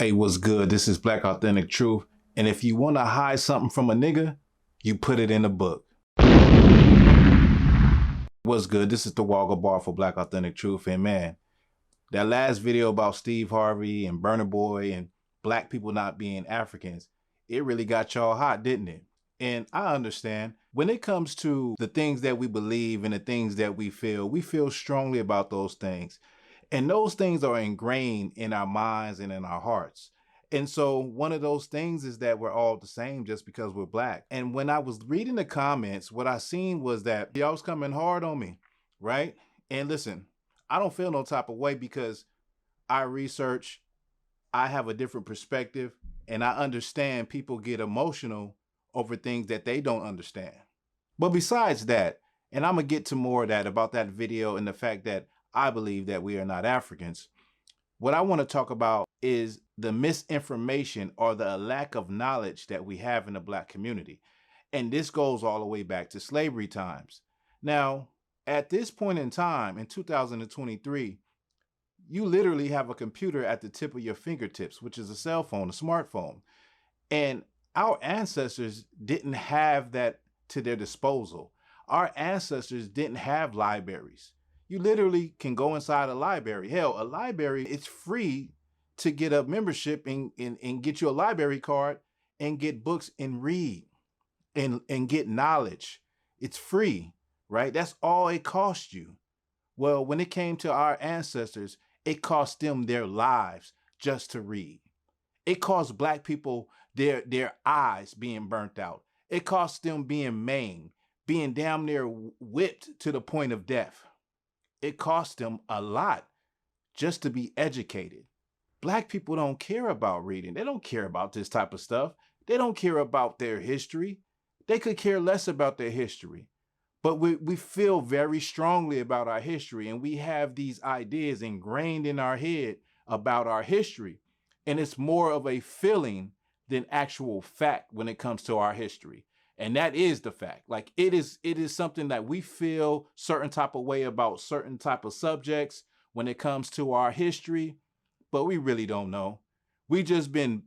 Hey, what's good? This is Black Authentic Truth. And if you want to hide something from a nigga, you put it in a book. What's good? This is the Walker Bar for Black Authentic Truth. And man, that last video about Steve Harvey and Burna Boy and black people not being Africans, it really got y'all hot, didn't it? And I understand when it comes to the things that we believe and the things that we feel strongly about those things. And those things are ingrained in our minds and in our hearts. And so one of those things is that we're all the same just because we're black. And when I was reading the comments, what I seen was that y'all was coming hard on me, right? And listen, I don't feel no type of way because I research, I have a different perspective, and I understand people get emotional over things that they don't understand. But besides that, and I'm gonna get to more of that about that video and the fact that I believe that we are not Africans. What I want to talk about is the misinformation or the lack of knowledge that we have in the black community. And this goes all the way back to slavery times. Now, at this point in time, in 2023, you literally have a computer at the tip of your fingertips, which is a cell phone, a smartphone. And our ancestors didn't have that to their disposal. Our ancestors didn't have libraries. You literally can go inside a library. Hell, a library, it's free to get a membership and get you a library card and get books and read and get knowledge. It's free, right? That's all it costs you. Well, when it came to our ancestors, it cost them their lives just to read. It cost black people their eyes being burnt out. It cost them being maimed, being damn near whipped to the point of death. It cost them a lot just to be educated. Black people don't care about reading. They don't care about this type of stuff. They don't care about their history. They could care less about their history. But we feel very strongly about our history, and we have these ideas ingrained in our head about our history. And it's more of a feeling than actual fact when it comes to our history. And that is the fact. Like it is something that we feel certain type of way about certain type of subjects when it comes to our history, but we really don't know. We just been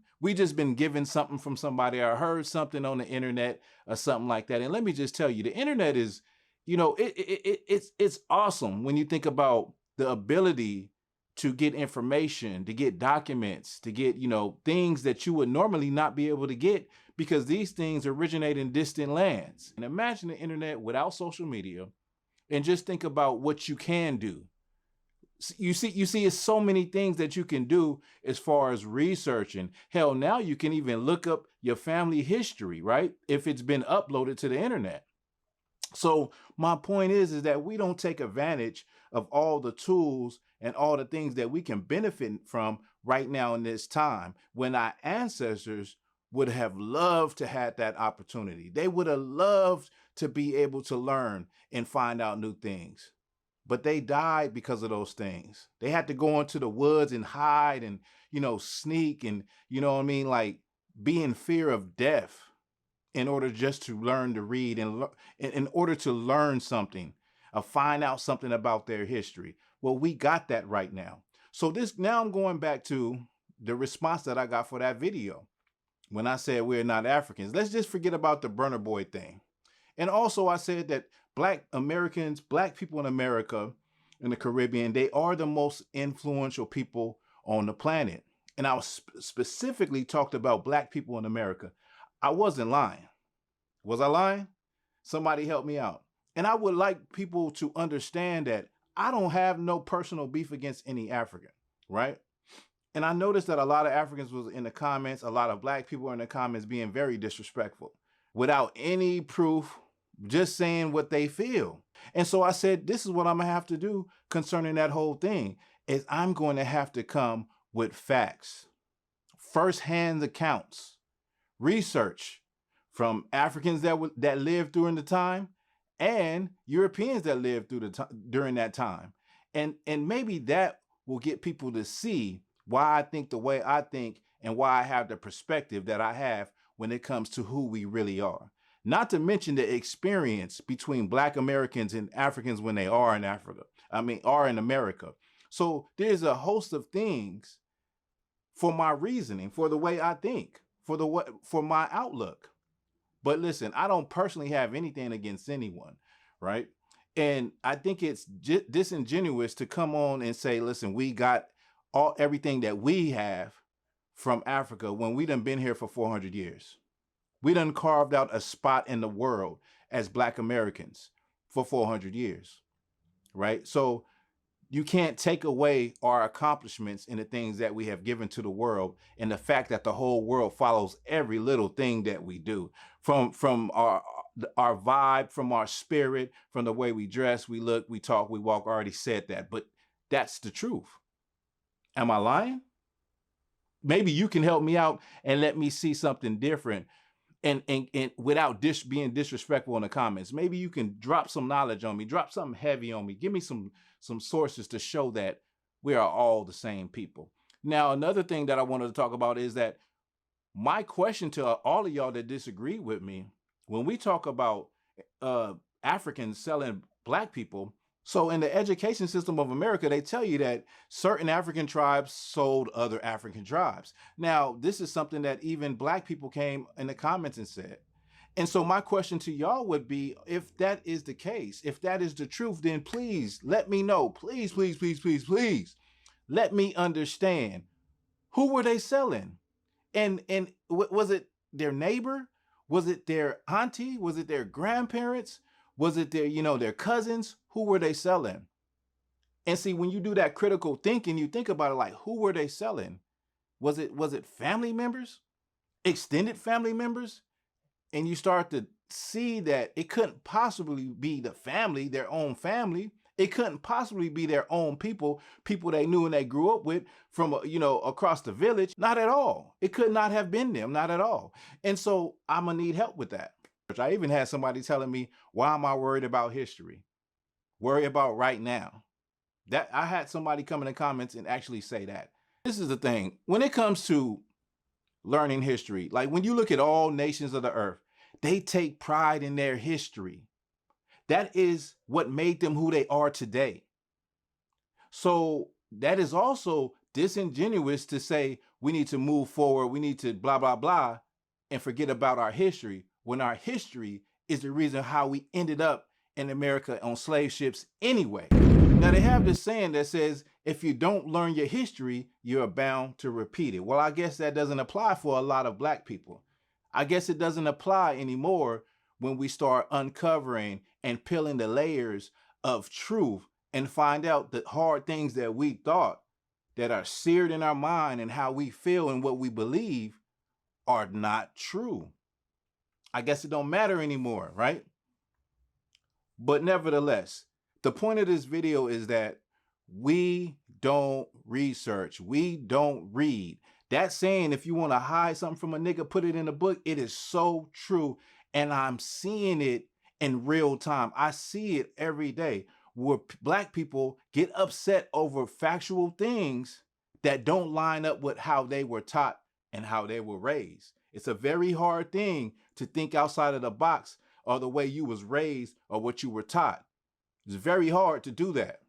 given something from somebody or heard something on the internet or something like that. And let me just tell you, the internet is, you know, it's awesome when you think about the ability to get information, to get documents, to get, you know, things that you would normally not be able to get because these things originate in distant lands. And imagine the internet without social media and just think about what you can do. You see, it's so many things that you can do as far as researching. Hell, now you can even look up your family history, right? If it's been uploaded to the internet. So my point is that we don't take advantage of all the tools and all the things that we can benefit from right now in this time when our ancestors would have loved to have that opportunity. They would have loved to be able to learn and find out new things. But they died because of those things. They had to go into the woods and hide and, you know, sneak and, you know what I mean, like be in fear of death in order just to learn to read and in order to learn something or find out something about their history. Well, we got that right now. So now I'm going back to the response that I got for that video when I said we're not Africans. Let's just forget about the Burna Boy thing. And also I said that black Americans, black people in America, in the Caribbean, they are the most influential people on the planet. And I was specifically talked about black people in America. I wasn't lying. Was I lying? Somebody help me out. And I would like people to understand that I don't have no personal beef against any African, right? And I noticed that a lot of Africans was in the comments, a lot of black people were in the comments being very disrespectful without any proof, just saying what they feel. And so I said, this is what I'm gonna have to do concerning that whole thing, is I'm going to have to come with facts, firsthand accounts, research from Africans that lived during the time and Europeans that lived during that time. And maybe that will get people to see why I think the way I think and why I have the perspective that I have when it comes to who we really are. Not to mention the experience between Black Americans and Africans when they are in Africa. I mean, are in America. So there's a host of things for my reasoning, for the way I think, for my outlook. But listen, I don't personally have anything against anyone, right? And I think it's disingenuous to come on and say, listen, we got everything that we have from Africa when we done been here for 400 years. We done carved out a spot in the world as Black Americans for 400 years, right? So you can't take away our accomplishments and the things that we have given to the world, and the fact that the whole world follows every little thing that we do, from our vibe, from our spirit, from the way we dress, we look, we talk, we walk. I already said that, but that's the truth. Am I lying? Maybe you can help me out and let me see something different, and without being disrespectful in the comments. Maybe you can drop some knowledge on me, drop something heavy on me, give me some sources to show that we are all the same people. Now, another thing that I wanted to talk about is that my question to all of y'all that disagree with me, when we talk about Africans selling Black people, so in the education system of America, they tell you that certain African tribes sold other African tribes. Now, this is something that even Black people came in the comments and said. And so my question to y'all would be, if that is the case, if that is the truth, then please let me know. Please, please, please, please, please let me understand. Who were they selling? And was it their neighbor? Was it their auntie? Was it their grandparents? Was it their, their cousins? Who were they selling? And see, when you do that critical thinking, you think about it like, who were they selling? Was it family members? Extended family members? And you start to see that it couldn't possibly be the family, their own family. It couldn't possibly be their own people they knew and they grew up with from, across the village. Not at all. It could not have been them, not at all. And so I'm gonna need help with that. I even had somebody telling me, why am I worried about history? Worry about right now. That I had somebody come in the comments and actually say that. This is the thing. When it comes to learning history, like when you look at all nations of the earth, they take pride in their history. That is what made them who they are today. So that is also disingenuous to say we need to move forward, we need to blah, blah, blah, and forget about our history, when our history is the reason how we ended up in America on slave ships anyway. Now they have this saying that says, if you don't learn your history, you're bound to repeat it. Well, I guess that doesn't apply for a lot of Black people. I guess it doesn't apply anymore when we start uncovering and peeling the layers of truth and find out the hard things that we thought that are seared in our mind and how we feel and what we believe are not true. I guess it don't matter anymore, right? But nevertheless, the point of this video is that we don't research, we don't read. That saying, if you want to hide something from a nigga, put it in a book. It is so true. And I'm seeing it in real time. I see it every day where Black people get upset over factual things that don't line up with how they were taught and how they were raised. It's a very hard thing to think outside of the box or the way you was raised or what you were taught. It's very hard to do that.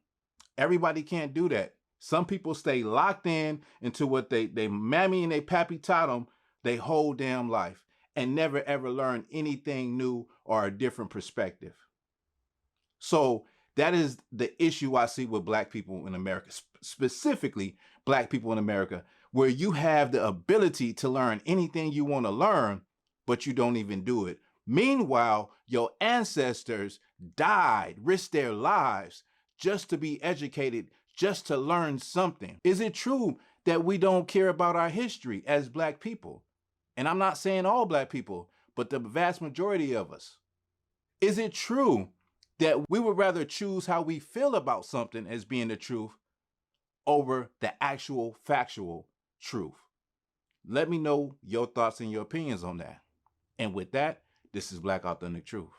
Everybody can't do that. Some people stay locked in into what they mammy and they pappy taught them their whole damn life and never ever learn anything new or a different perspective. So that is the issue I see with Black people in America, specifically Black people in America, where you have the ability to learn anything you want to learn, but you don't even do it. Meanwhile, your ancestors died, risked their lives just to be educated, just to learn something. Is it true that we don't care about our history as Black people? And I'm not saying all Black people, but the vast majority of us. Is it true that we would rather choose how we feel about something as being the truth over the actual factual truth? Let me know your thoughts and your opinions on that. And with that, this is Black Authentic Truth.